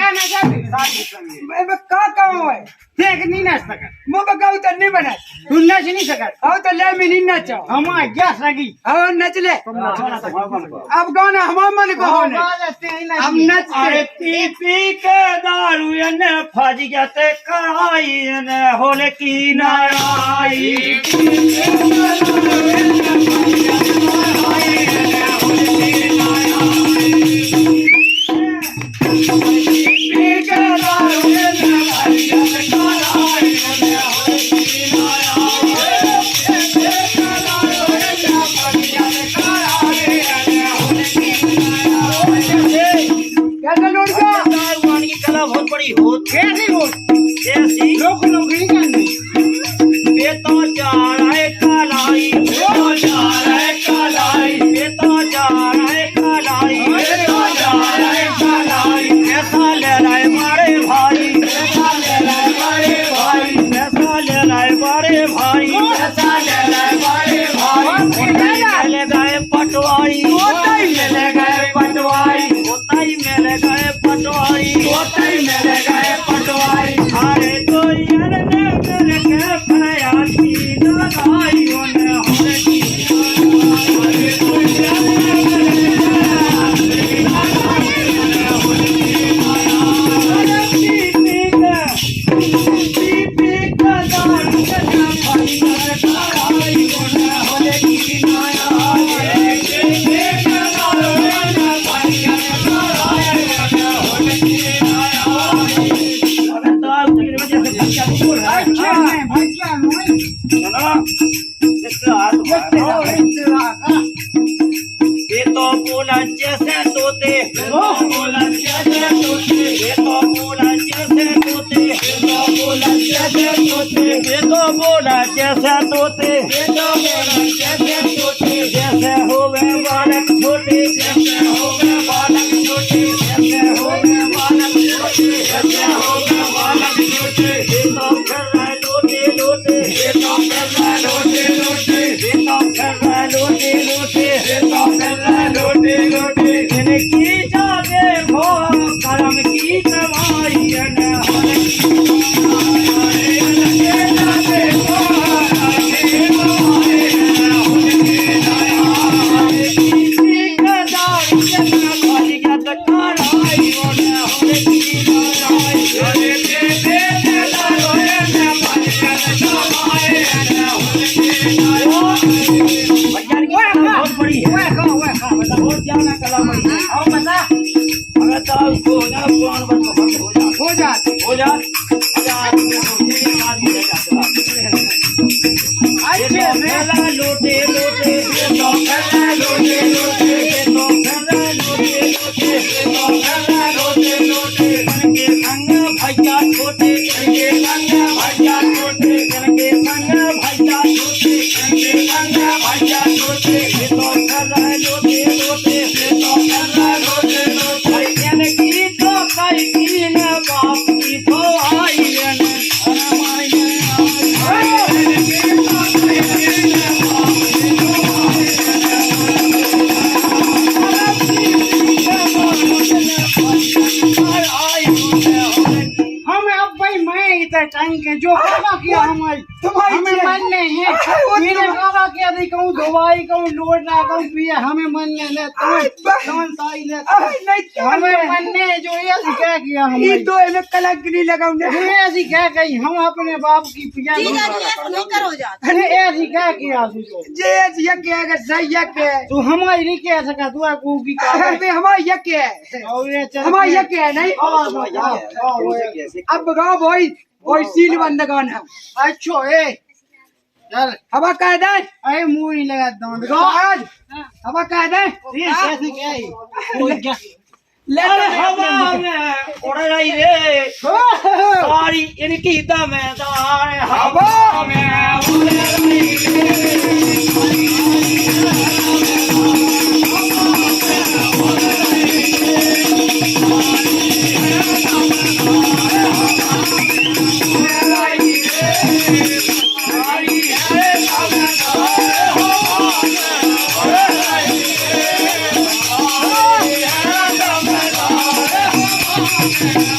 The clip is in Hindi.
क्या ना जाती मैं का कहूं है देख नहीं ना सका मो बगाऊ तो नहीं बना तू नाच नहीं सका आओ तो ले मैं नहीं नाचो हम आ गया सगी आओ नच ले अब गाना हम मन को होने अब नच अरे पी पी के दारू ने फज गते कहाई ने होले की ना आई बहुत बड़ी होत कैसी हो ऐसी लोग नहीं करने ये तो जा रहा है कालाई तो जा रहा है कालाई ये तो जा रहा है कालाई ये तो जा रहा है कालाई ऐसा ले रहा है मारे भाई ऐसा ले रहा है मारे भाई ऐसा ले रहा है मारे भाई ऐसा ले रहा है मारे भाई ले गए पटवाई ले गए पटवाई होताई मेले गए पटवाई होताई मेले गए पटवाई अरे तो यार ने मेरे के फयाती ना भाई होने होने की अरे तो यार ने मेरे ये तो बोला जैसे तोते बोला जैसे तोते ये तो बोला जैसे तोते ये तो बोला जैसे तोते ये तो बोला जैसे तोते ये तो बोला जैसे तोते जैसे हो गए बालक छोटे जैसे हो गए बालक छोटे जैसे हो गए बालक छोटे जैसे हो गए बालक छोटे ये तो कर रहा है लोटे लोटे ये तो कर रहा है लोटे लोटे ये तो कर रहा है लोटे लोटे ये तो कर रहा है लोटे लोटे मैंने की जागे भो करम की कमाई न हो जा लोटे लोटे लोटे लोटे लोटे के संग भैया छोटे के संग भैया छोटे के संग भैया छोटे के संग भैया छोटे ये तो कर रहा है लोटे लोटे ये तो कर रहा है लोटे लोटे कहने की तो कई की न बाप की तो आई न टाइम के जो होगा किया हमारी हमें मन नहीं है मैंने कहा कि यदि कहूँ दवाई कहूँ लोड ना कहूँ पिया हमें मन नहीं ले कौन साई ले हमें मन नहीं जो ये क्या किया हम ये तो इन्हें कलंक नहीं लगाऊंगे ये ऐसी क्या कही हम अपने बाप की पिया अरे ऐसी क्या किया जे ये क्या अगर सही है के तू हमारी नहीं कह सका तू को की हमारी ये क्या है हमारी ये क्या है नहीं अब गाँव भाई कोई सील बंद कौन है अच्छा ए चल हवा कह दे अरे मुंह नहीं लगाता हूँ आज हवा कह दे ये कैसे क्या है ले हवा में उड़ रही रे सारी इनकी दमदार हवा में उड़ रही Yeah.